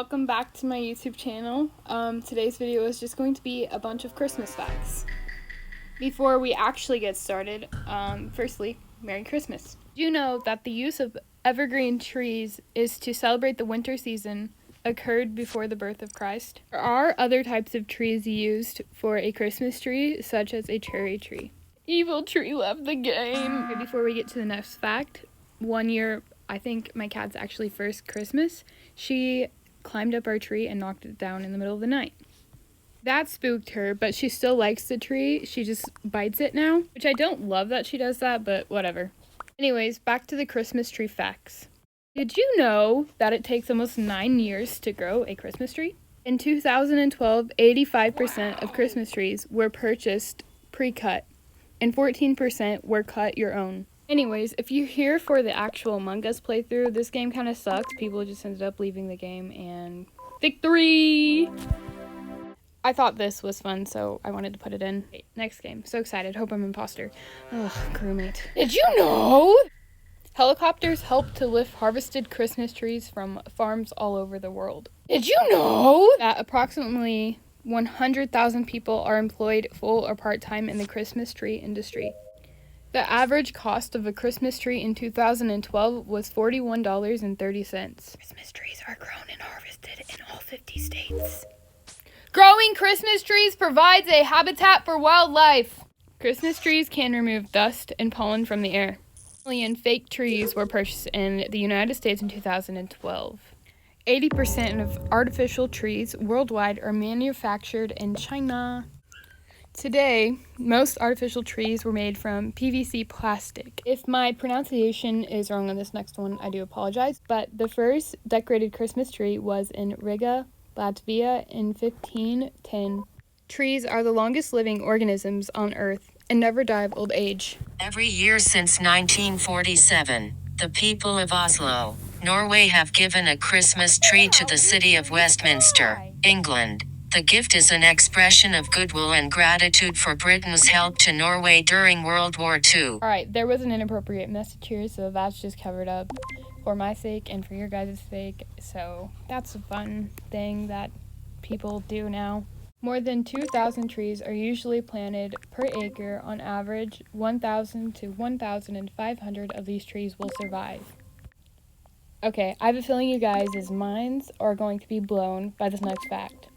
welcome back to my YouTube channel. Today's video is just going to be a bunch of Christmas facts. Before we actually get started, firstly, Merry Christmas. Do you know that the use of evergreen trees is to celebrate the winter season occurred before the birth of Christ? There are other types of trees used for a Christmas tree, such as a cherry tree. Evil tree left the game. Okay, before we get to the next fact, one year, I think my cat's actually first Christmas, she climbed up our tree and knocked it down in the middle of the night. That spooked her, but she still likes the tree. She just bites it now, which I don't love that she does that, but whatever. Anyways, back to the Christmas tree facts. Did you know that it takes almost 9 years to grow a Christmas tree? In 2012, 85% of Christmas trees were purchased pre-cut, and 14% were cut your own. Anyways, if you're here for the actual Among Us playthrough, this game kind of sucks. People just ended up leaving the game, and victory! I thought this was fun, so I wanted to put it in. Okay, next game. So excited. Hope I'm imposter. Ugh, crewmate. Did you know? Helicopters help to lift harvested Christmas trees from farms all over the world. Did you know that approximately 100,000 people are employed full or part-time in the Christmas tree industry? The average cost of a Christmas tree in 2012 was $41.30. Christmas trees are grown and harvested in all 50 states. Growing Christmas trees provides a habitat for wildlife. Christmas trees can remove dust and pollen from the air. And fake trees were purchased in the United States in 2012. 80% of artificial trees worldwide are manufactured in China. Today, most artificial trees were made from PVC plastic. If my pronunciation is wrong on this next one, I do apologize, but the first decorated Christmas tree was in Riga, Latvia in 1510. Trees are the longest living organisms on Earth and never die of old age. Every year since 1947, the people of Oslo, Norway have given a Christmas tree to the city of Westminster, England. The gift is an expression of goodwill and gratitude for Britain's help to Norway during World War II. Alright, there was an inappropriate message here, so that's just covered up for my sake and for your guys' sake. So that's a fun thing that people do now. More than 2,000 trees are usually planted per acre. On average, 1,000 to 1,500 of these trees will survive. Okay, I have a feeling you guys' minds are going to be blown by this next fact.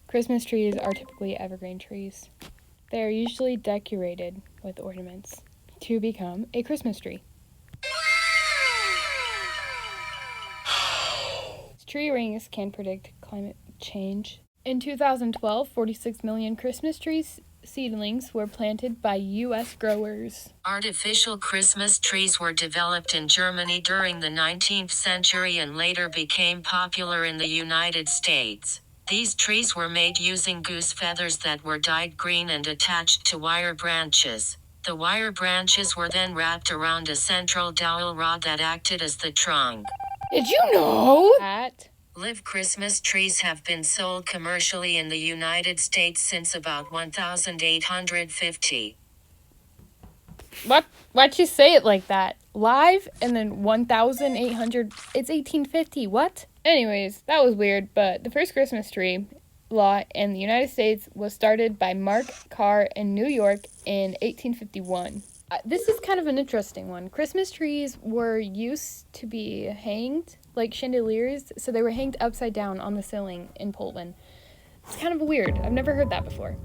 Christmas trees are typically evergreen trees. They are usually decorated with ornaments to become a Christmas tree. Tree rings can predict climate change. In 2012, 46 million Christmas trees seedlings were planted by U.S. growers. Artificial Christmas trees were developed in Germany during the 19th century and later became popular in the United States. These trees were made using goose feathers that were dyed green and attached to wire branches. The wire branches were then wrapped around a central dowel rod that acted as the trunk. Did you know that Live Christmas trees have been sold commercially in the United States since about 1850. What? Why'd you say it like that? Live and then 1,800. It's 1850. What? Anyways, that was weird, but the first Christmas tree law in the United States was started by Mark Carr in New York in 1851. This is kind of an interesting one. Christmas trees were used to be hanged like chandeliers, so they were hanged upside down on the ceiling in Poland. It's kind of weird. I've never heard that before.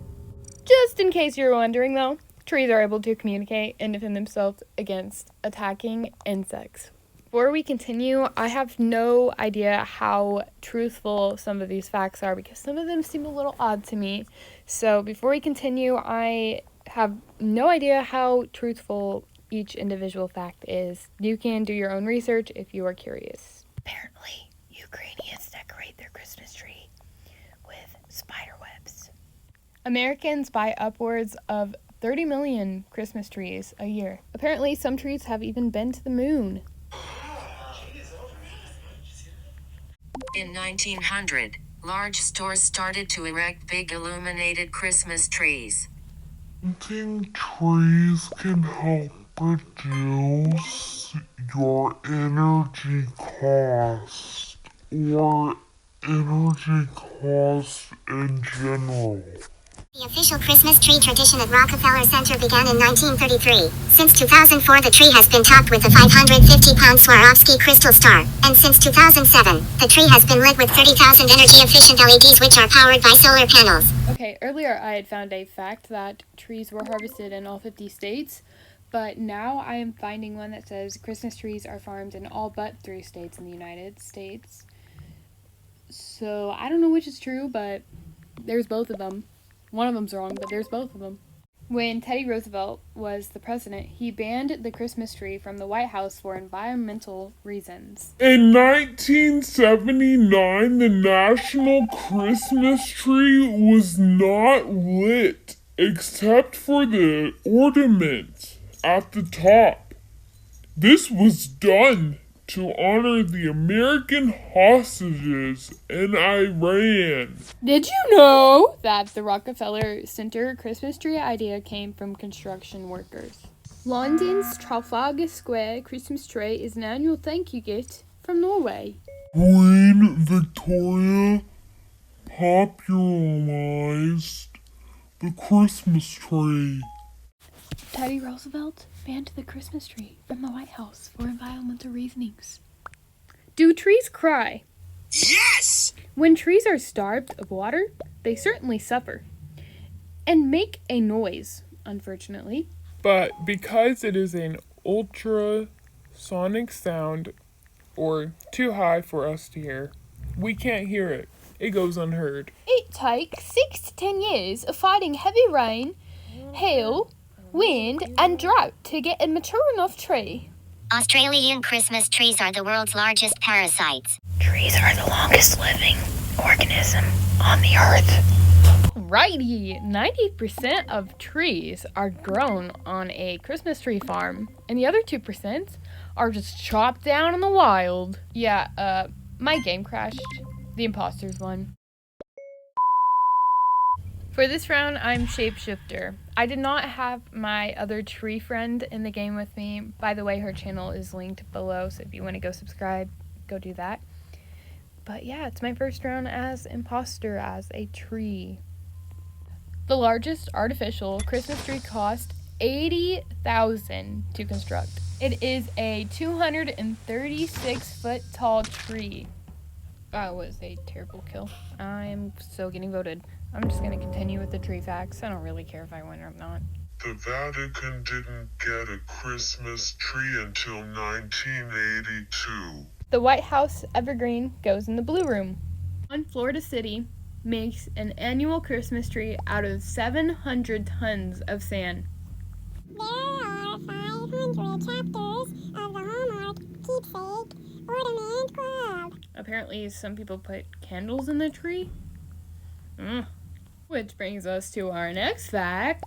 Just in case you're wondering, though, trees are able to communicate and defend themselves against attacking insects. Before we continue, I have no idea how truthful some of these facts are because some of them seem a little odd to me. So before we continue, I have no idea how truthful each individual fact is. You can do your own research if you are curious. Apparently, Ukrainians decorate their Christmas tree with spider webs. Americans buy upwards of 30 million Christmas trees a year. Apparently, some trees have even been to the moon. In 1900, large stores started to erect big illuminated Christmas trees. Planting trees can help reduce your energy cost or energy costs in general. The official Christmas tree tradition at Rockefeller Center began in 1933. Since 2004, the tree has been topped with a 550-pound Swarovski crystal star. And since 2007, the tree has been lit with 30,000 energy-efficient LEDs which are powered by solar panels. Okay, earlier I had found a fact that trees were harvested in all 50 states, but now I am finding one that says Christmas trees are farmed in all but 3 states in the United States. So I don't know which is true, but there's both of them. One of them's wrong, but there's both of them. When Teddy Roosevelt was the president, he banned the Christmas tree from the White House for environmental reasons. In 1979, the national Christmas tree was not lit except for the ornament at the top. This was done to honor the American hostages in Iran. Did you know that the Rockefeller Center Christmas tree idea came from construction workers? London's Trafalgar Square Christmas tree is an annual thank you gift from Norway. Queen Victoria popularized the Christmas tree. Teddy Roosevelt banned the Christmas tree from the White House for environmental reasonings. Do trees cry? Yes! When trees are starved of water, they certainly suffer and make a noise, unfortunately. But because it is an ultrasonic sound, or too high for us to hear, we can't hear it. It goes unheard. It takes 6 to 10 years of fighting heavy rain, hail, wind, and drought to get a mature enough tree. Australian Christmas trees are the world's largest parasites. Trees are the longest living organism on the earth. Righty, 90% of trees are grown on a Christmas tree farm, and the other 2% are just chopped down in the wild. Yeah, my game crashed. The imposters won. For this round, I'm Shapeshifter. I did not have my other tree friend in the game with me. By the way, her channel is linked below, so if you want to go subscribe, go do that. But yeah, it's my first round as imposter, as a tree. The largest artificial Christmas tree cost $80,000 to construct. It is a 236-foot tall tree. That was a terrible kill. I am so getting voted. I'm just going to continue with the tree facts. I don't really care if I win or not. The Vatican didn't get a Christmas tree until 1982. The White House evergreen goes in the blue room. One Florida city makes an annual Christmas tree out of 700 tons of sand. There are 500 chapters of the Hallmark keepsake ornament club. Apparently, some people put candles in the tree. Which brings us to our next fact.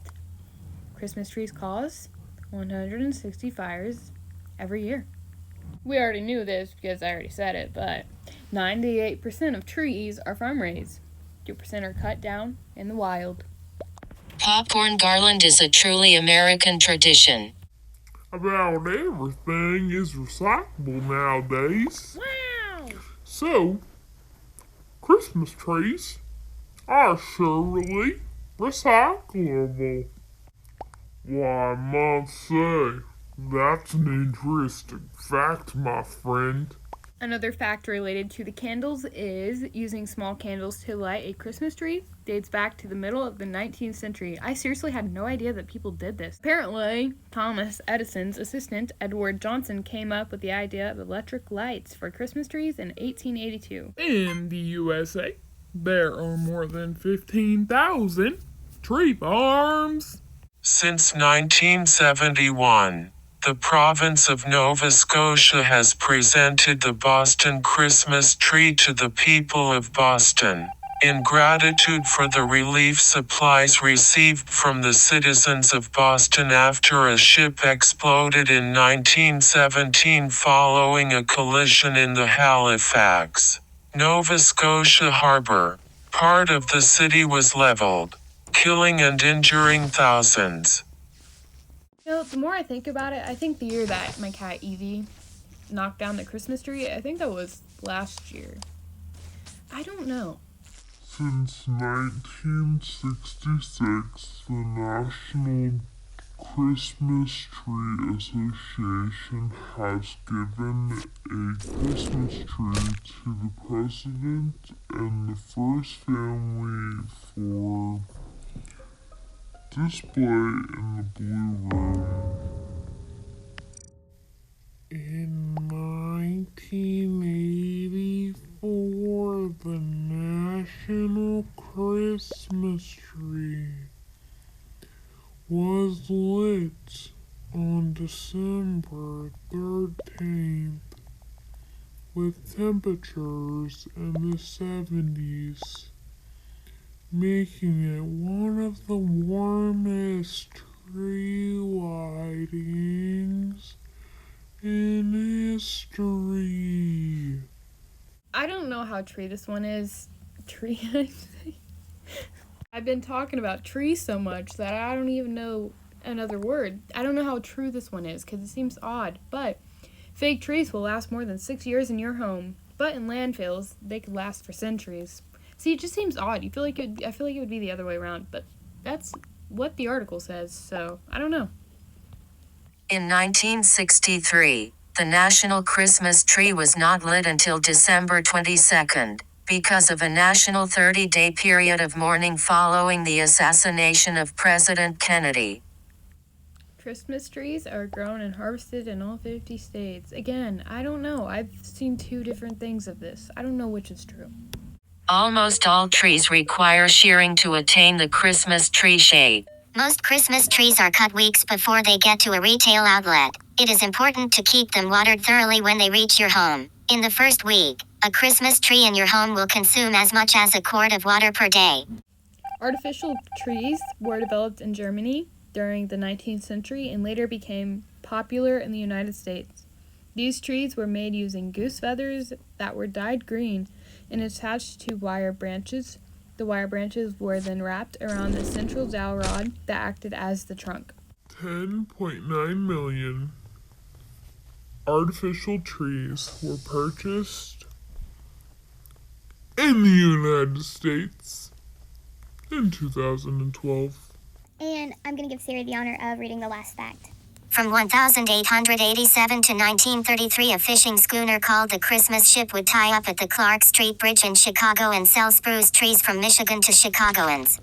Christmas trees cause 160 fires every year. We already knew this because I already said it, but 98% of trees are farm raised. 2% are cut down in the wild. Popcorn garland is a truly American tradition. About everything is recyclable nowadays. Wow! So, Christmas trees are surely recyclable. Why, I must say, that's an interesting fact, my friend. Another fact related to the candles is using small candles to light a Christmas tree dates back to the middle of the 19th century. I seriously had no idea that people did this. Apparently, Thomas Edison's assistant, Edward Johnson, came up with the idea of electric lights for Christmas trees in 1882. In the USA, there are more than 15,000 tree farms. Since 1971, the province of Nova Scotia has presented the Boston Christmas tree to the people of Boston, in gratitude for the relief supplies received from the citizens of Boston after a ship exploded in 1917 following a collision in the Halifax, Nova Scotia harbor. Part of the city was leveled, killing and injuring thousands. You know, the more I think about it, I think the year that my cat Evie knocked down the Christmas tree, I think that was last year. I don't know. Since 1966, the National Christmas Tree Association has given a Christmas tree to the President and the first family for display in the Blue Room. In 1984, the National Christmas Tree was lit on December 13th with temperatures in the 70s, making it one of the warmest tree lightings in history. I don't know how tree this one is. Tree? I've been talking about trees so much that I don't even know another word. I don't know how true this one is because it seems odd, but fake trees will last more than 6 years in your home, but in landfills, they could last for centuries. See, it just seems odd. I feel like it would be the other way around, but that's what the article says, so I don't know. In 1963, the National Christmas Tree was not lit until December 22nd, because of a national 30-day period of mourning following the assassination of President Kennedy. Christmas trees are grown and harvested in all 50 states. Again, I don't know. I've seen 2 different things of this. I don't know which is true. Almost all trees require shearing to attain the Christmas tree shape. Most Christmas trees are cut weeks before they get to a retail outlet. It is important to keep them watered thoroughly when they reach your home. In the first week, a Christmas tree in your home will consume as much as a quart of water per day. Artificial trees were developed in Germany during the 19th century and later became popular in the United States. These trees were made using goose feathers that were dyed green and attached to wire branches. The wire branches were then wrapped around the central dowel rod that acted as the trunk. 10.9 million artificial trees were purchased in the United States in 2012. And I'm going to give Sarah the honor of reading the last fact. From 1887 to 1933, a fishing schooner called the Christmas Ship would tie up at the Clark Street Bridge in Chicago and sell spruce trees from Michigan to Chicagoans.